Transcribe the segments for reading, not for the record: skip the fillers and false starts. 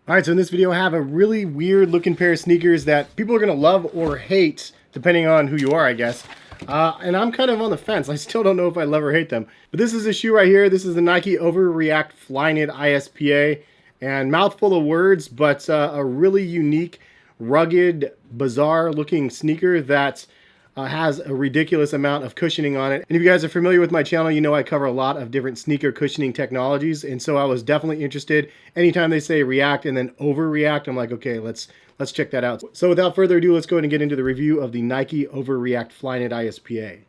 All right, so in this video I have a really weird looking pair of sneakers that people are gonna love or hate, depending on who you are, I guess. And I'm kind of on the fence. I still don't know if I love or hate them. But this is a shoe right here. This is the Nike OverReact Flyknit ISPA. And mouthful of words, but a really unique, rugged, bizarre looking sneaker that has a ridiculous amount of cushioning on it. And if you guys are familiar with my channel, you know I cover a lot of different sneaker cushioning technologies. And so I was definitely interested. Anytime they say react and then overreact, I'm like, okay, let's check that out. So without further ado, let's go ahead and get into the review of the Nike OverReact Flyknit ISPA.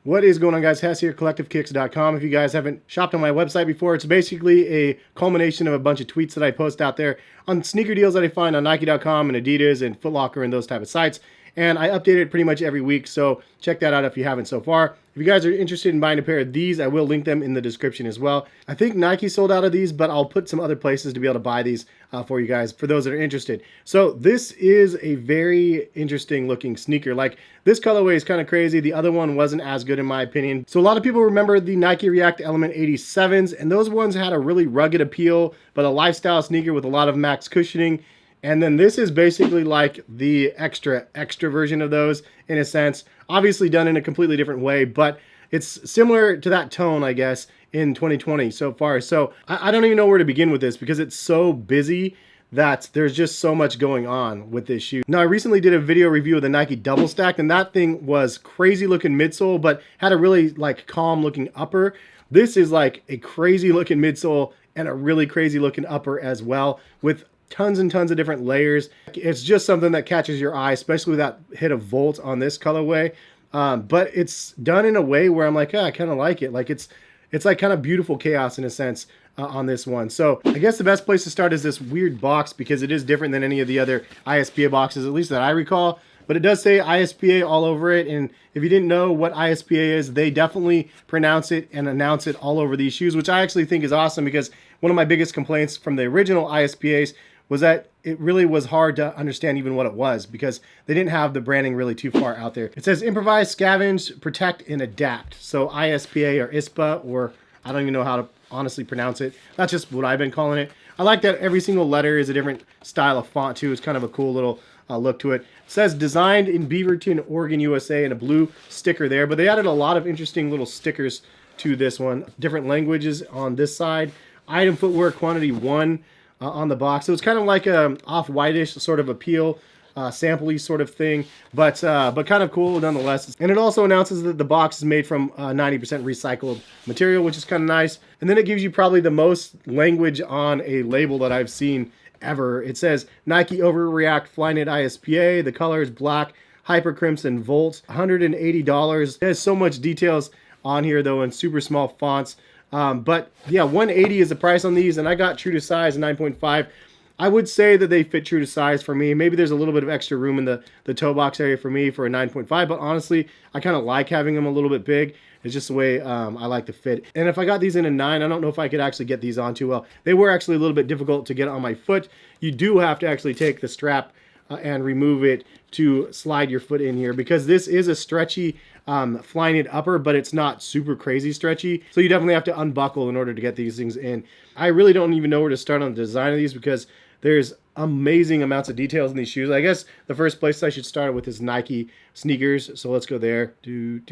What is going on, guys? Hess here, collectivekicks.com. If you guys haven't shopped on my website before, it's basically a culmination of a bunch of tweets that I post out there on sneaker deals that I find on Nike.com and Adidas and Foot Locker and those type of sites. And I update it pretty much every week, so check that out if you haven't so far. If you guys are interested in buying a pair of these, I will link them in the description as well. I think Nike sold out of these, but I'll put some other places to be able to buy these for you guys, for those that are interested. So this is a very interesting looking sneaker. Like, this colorway is kind of crazy. The other one wasn't as good in my opinion. So a lot of people remember the Nike React Element 87s, and those ones had a really rugged appeal, but a lifestyle sneaker with a lot of max cushioning. And then this is basically like the extra version of those in a sense, obviously done in a completely different way, but it's similar to that tone, I guess, in 2020 so far. So I don't even know where to begin with this because it's so busy that there's just so much going on with this shoe. Now, I recently did a video review of the Nike Double Stack, and that thing was crazy looking midsole, but had a really like calm looking upper. This is like a crazy looking midsole and a really crazy looking upper as well, with tons and tons of different layers. It's just something that catches your eye, especially with that hit of Volt on this colorway. But it's done in a way where I'm like, I kind of like it. Like it's like kind of beautiful chaos in a sense on this one. So I guess the best place to start is this weird box because it is different than any of the other ISPA boxes, at least that I recall. But it does say ISPA all over it. And if you didn't know what ISPA is, they definitely pronounce it and announce it all over these shoes, which I actually think is awesome because one of my biggest complaints from the original ISPAs was that it really was hard to understand even what it was because they didn't have the branding really too far out there. It says improvise, scavenge, protect, and adapt. So ISPA or ISPA, or I don't even know how to honestly pronounce it. That's just what I've been calling it. I like that every single letter is a different style of font too. It's kind of a cool little look to it. It says designed in Beaverton, Oregon, USA, and a blue sticker there. But they added a lot of interesting little stickers to this one. Different languages on this side. Item footwear quantity 1. On the box. So it's kind of like a off-whitish sort of appeal, sample-y sort of thing, but kind of cool nonetheless. And it also announces that the box is made from 90% recycled material, which is kind of nice. And then it gives you probably the most language on a label that I've seen ever. It says Nike OverReact Flyknit ISPA. The color is black, hyper crimson Volt, $180. There's so much details on here though in super small fonts. But yeah, $180 is the price on these, and I got true to size 9.5. I would say that they fit true to size for me. Maybe there's a little bit of extra room in the toe box area for me for a 9.5, but honestly, I kind of like having them a little bit big. It's just the way I like to fit. And if I got these in a 9, I don't know if I could actually get these on too well. They were actually a little bit difficult to get on my foot. You do have to actually take the strap and remove it to slide your foot in here because this is a stretchy Flyknit upper, but it's not super crazy stretchy. So you definitely have to unbuckle in order to get these things in. I really don't even know where to start on the design of these because there's amazing amounts of details in these shoes. I guess the first place I should start with is Nike sneakers. So let's go there. And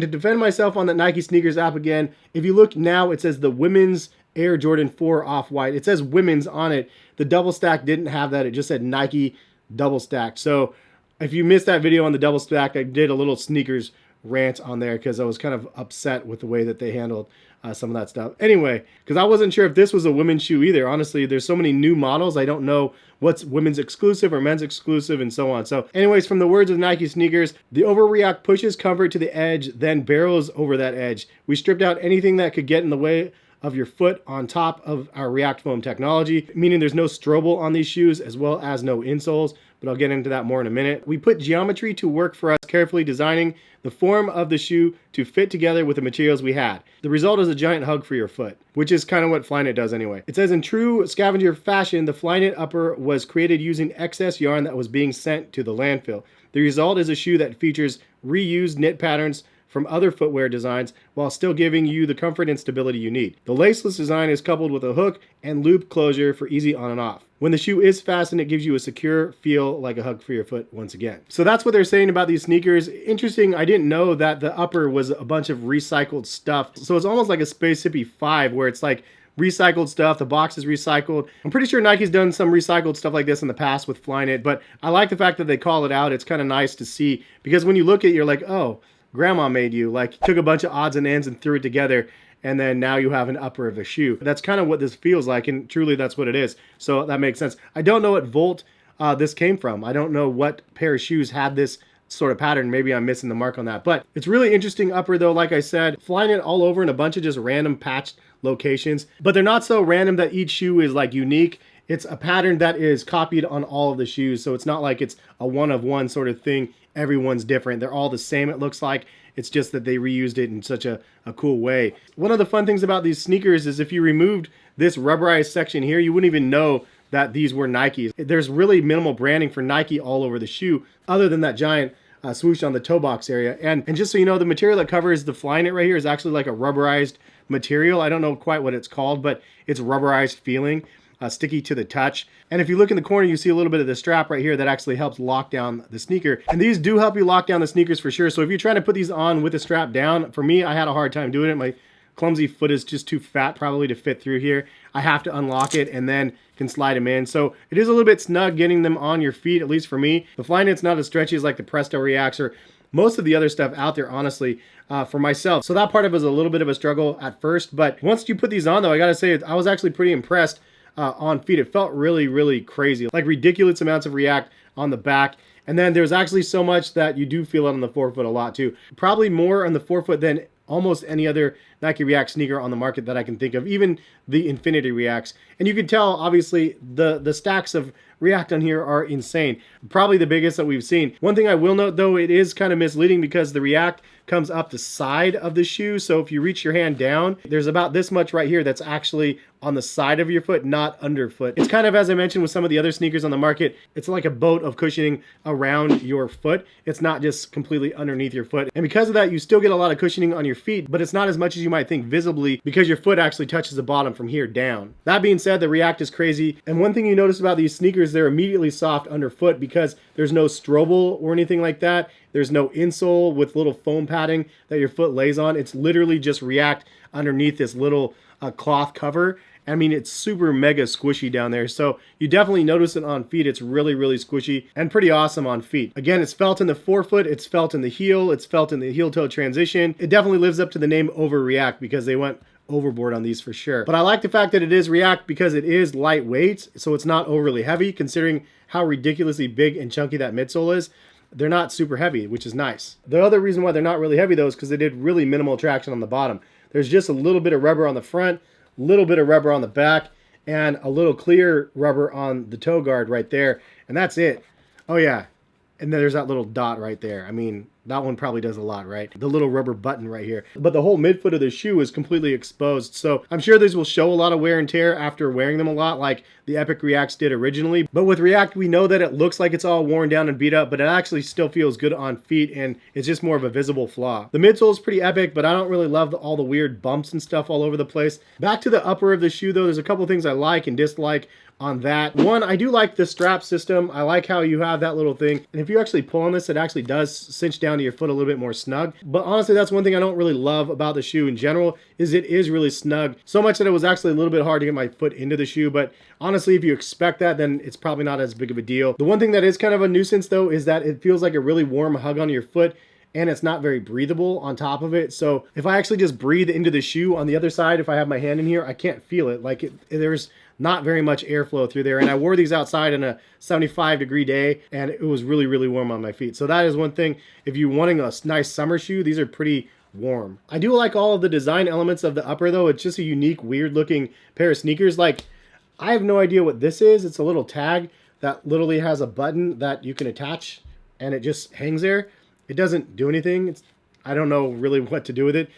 to defend myself on the Nike sneakers app again, if you look now, it says the women's Air Jordan 4 Off-White. It says women's on it. The double stack didn't have that. It just said Nike double stack. So if you missed that video on the double stack, I did a little sneakers rant on there because I was kind of upset with the way that they handled some of that stuff. Anyway, because I wasn't sure if this was a women's shoe either. Honestly, there's so many new models. I don't know what's women's exclusive or men's exclusive and so on. So anyways, from the words of Nike sneakers, the OverReact pushes comfort to the edge, then barrels over that edge. We stripped out anything that could get in the way of your foot on top of our React foam technology, meaning there's no strobel on these shoes as well as no insoles, but I'll get into that more in a minute. We put geometry to work for us, carefully designing the form of the shoe to fit together with the materials we had. The result is a giant hug for your foot, which is kind of what Flyknit does anyway. It says in true scavenger fashion, the Flyknit upper was created using excess yarn that was being sent to the landfill. The result is a shoe that features reused knit patterns from other footwear designs while still giving you the comfort and stability you need. The laceless design is coupled with a hook and loop closure for easy on and off. When the shoe is fastened, it gives you a secure feel like a hug for your foot once again. So that's what they're saying about these sneakers. Interesting, I didn't know that the upper was a bunch of recycled stuff. So it's almost like a Space Hippie 5 where it's like recycled stuff, the box is recycled. I'm pretty sure Nike's done some recycled stuff like this in the past with Flyknit, but I like the fact that they call it out. It's kind of nice to see because when you look at it, you're like, oh, grandma made you, like took a bunch of odds and ends and threw it together, and then now you have an upper of a shoe. That's kind of what this feels like, and truly that's what it is. So that makes sense. I don't know what Volt this came from. I don't know what pair of shoes had this sort of pattern. Maybe I'm missing the mark on that, but it's really interesting upper though. Like I said, flying it all over in a bunch of just random patched locations, but they're not so random that each shoe is like unique. It's a pattern that is copied on all of the shoes, so it's not like it's a one of one sort of thing. Everyone's different. They're all the same, it looks like. It's just that they reused it in such a cool way. One of the fun things about these sneakers is if you removed this rubberized section here, you wouldn't even know that these were Nikes. There's really minimal branding for Nike all over the shoe, other than that giant swoosh on the toe box area. And just so you know, the material that covers the Flyknit right here is actually like a rubberized material. I don't know quite what it's called, but it's rubberized feeling. Sticky to the touch. And if you look in the corner, you see a little bit of the strap right here that actually helps lock down the sneaker. And these do help you lock down the sneakers for sure. So if you're trying to put these on with the strap down, for me, I had a hard time doing it. My clumsy foot is just too fat probably to fit through here. I have to unlock it and then can slide them in. So it is a little bit snug getting them on your feet, at least for me. The Flyknit's not as stretchy as like the Presto Reacts or most of the other stuff out there, honestly, for myself. So that part of it was a little bit of a struggle at first. But once you put these on though, I gotta say, I was actually pretty impressed on feet. It felt really, really crazy, like ridiculous amounts of React on the back. And then there's actually so much that you do feel it on the forefoot a lot too. Probably more on the forefoot than almost any other Nike React sneaker on the market that I can think of, even the Infinity Reacts. And you can tell, obviously, the stacks of React on here are insane. Probably the biggest that we've seen. One thing I will note though, it is kind of misleading because the React comes up the side of the shoe. So if you reach your hand down, there's about this much right here that's actually on the side of your foot, not underfoot. It's kind of, as I mentioned with some of the other sneakers on the market, it's like a boat of cushioning around your foot. It's not just completely underneath your foot. And because of that, you still get a lot of cushioning on your feet, but it's not as much as you might think visibly because your foot actually touches the bottom from here down. That being said, the React is crazy. And one thing you notice about these sneakers, they're immediately soft underfoot because there's no stroble or anything like that. There's no insole with little foam padding that your foot lays on. It's literally just React underneath this little cloth cover. I mean, it's super mega squishy down there. So you definitely notice it on feet. It's really, really squishy and pretty awesome on feet. Again, it's felt in the forefoot. It's felt in the heel. It's felt in the heel toe transition. It definitely lives up to the name OverReact because they went overboard on these for sure. But I like the fact that it is React because it is lightweight. So it's not overly heavy considering how ridiculously big and chunky that midsole is. They're not super heavy, which is nice. The other reason why they're not really heavy though is because they did really minimal traction on the bottom. There's just a little bit of rubber on the front, little bit of rubber on the back, and a little clear rubber on the toe guard right there, and that's it. Oh yeah, and then there's that little dot right there. I mean, that one probably does a lot, right? The little rubber button right here. But the whole midfoot of the shoe is completely exposed, so I'm sure these will show a lot of wear and tear after wearing them a lot, like the Epic Reacts did originally. But with React, we know that it looks like it's all worn down and beat up, but it actually still feels good on feet, and it's just more of a visible flaw. The midsole is pretty epic, but I don't really love all the weird bumps and stuff all over the place. Back to the upper of the shoe though, there's a couple things I like and dislike on that. One, I do like the strap system. I like how you have that little thing, and if you actually pull on this, it actually does cinch down to your foot a little bit more snug. But honestly, that's one thing I don't really love about the shoe in general, is it is really snug. So much that it was actually a little bit hard to get my foot into the shoe, but honestly, if you expect that, then it's probably not as big of a deal. The one thing that is kind of a nuisance though is that it feels like a really warm hug on your foot, and it's not very breathable on top of it. So if I actually just breathe into the shoe on the other side, if I have my hand in here, I can't feel it. Like there's not very much airflow through there. And I wore these outside on a 75-degree day, and it was really, really warm on my feet. So that is one thing. If you're wanting a nice summer shoe, these are pretty warm. I do like all of the design elements of the upper though. It's just a unique, weird looking pair of sneakers. Like, I have no idea what this is. It's a little tag that literally has a button that you can attach, and it just hangs there. It doesn't do anything. I don't know really what to do with it.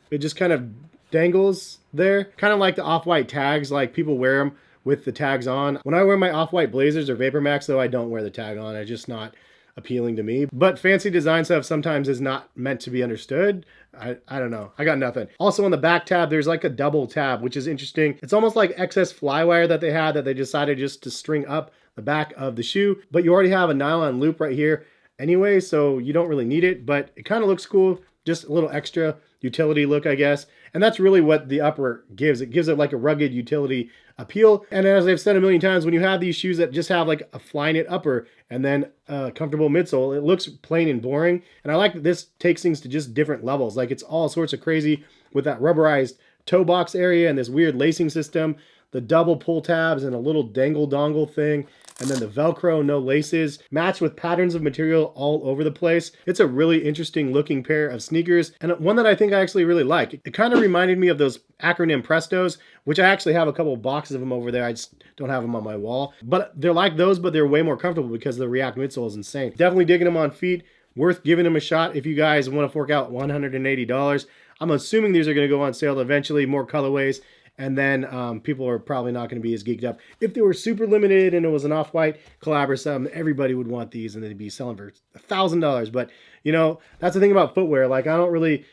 It just kind of dangles there. Kind of like the off-white tags, like people wear them with the tags on. When I wear my off-white Blazers or Vapor Max though, I don't wear the tag on. I'm just not appealing to me. But fancy design stuff sometimes is not meant to be understood. I don't know. I got nothing. Also on the back tab, there's like a double tab, which is interesting. It's almost like excess flywire that they had that they decided just to string up the back of the shoe. But you already have a nylon loop right here anyway, so you don't really need it. But it kind of looks cool. Just a little extra utility look, I guess. And that's really what the upper gives. It gives it like a rugged utility appeal. And as I've said a million times, when you have these shoes that just have like a Flyknit upper and then a comfortable midsole, it looks plain and boring. And I like that this takes things to just different levels. Like it's all sorts of crazy with that rubberized toe box area and this weird lacing system, the double pull tabs and a little dangle dongle thing. And then the Velcro, no laces, matched with patterns of material all over the place. It's a really interesting looking pair of sneakers, and one that I think I actually really like. It kind of reminded me of those acronym Prestos, which I actually have a couple of boxes of them over there. I just don't have them on my wall. But they're like those, but they're way more comfortable because the React midsole is insane. Definitely digging them on feet. Worth giving them a shot if you guys want to fork out $180. I'm assuming these are going to go on sale eventually, more colorways. And then people are probably not going to be as geeked up. If they were super limited and it was an off-white collab or something, everybody would want these and they'd be selling for $1,000. But, you know, that's the thing about footwear. Like, I don't really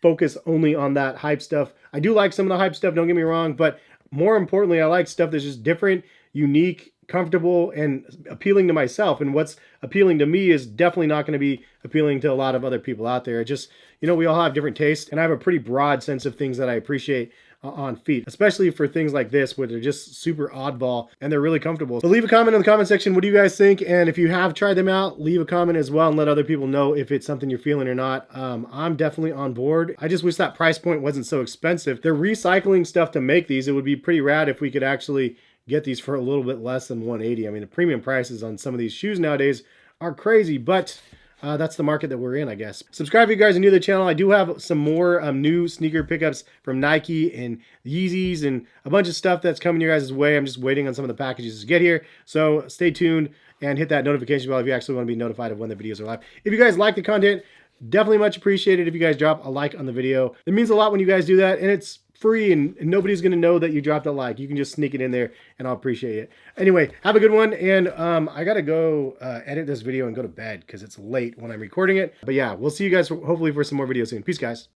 focus only on that hype stuff. I do like some of the hype stuff, don't get me wrong. But more importantly, I like stuff that's just different, unique, comfortable, and appealing to myself. And what's appealing to me is definitely not going to be appealing to a lot of other people out there. It just, you know, we all have different tastes. And I have a pretty broad sense of things that I appreciate on feet, especially for things like this where they're just super oddball and they're really comfortable. So leave a comment in the comment section. What do you guys think? And if you have tried them out, leave a comment as well and let other people know if it's something you're feeling or not. I'm definitely on board. I just wish that price point wasn't so expensive. They're recycling stuff to make these. It would be pretty rad if we could actually get these for a little bit less than $180. I mean, the premium prices on some of these shoes nowadays are crazy, but that's the market that we're in, I guess. Subscribe if you guys are new to the channel. I do have some more new sneaker pickups from Nike and Yeezys and a bunch of stuff that's coming your guys' way. I'm just waiting on some of the packages to get here. So stay tuned and hit that notification bell if you actually want to be notified of when the videos are live. If you guys like the content, definitely much appreciated if you guys drop a like on the video. It means a lot when you guys do that, and it's free and nobody's going to know that you dropped a like. You can just sneak it in there and I'll appreciate it. Anyway, have a good one. And I got to go edit this video and go to bed because it's late when I'm recording it. But yeah, we'll see you guys hopefully for some more videos soon. Peace, guys.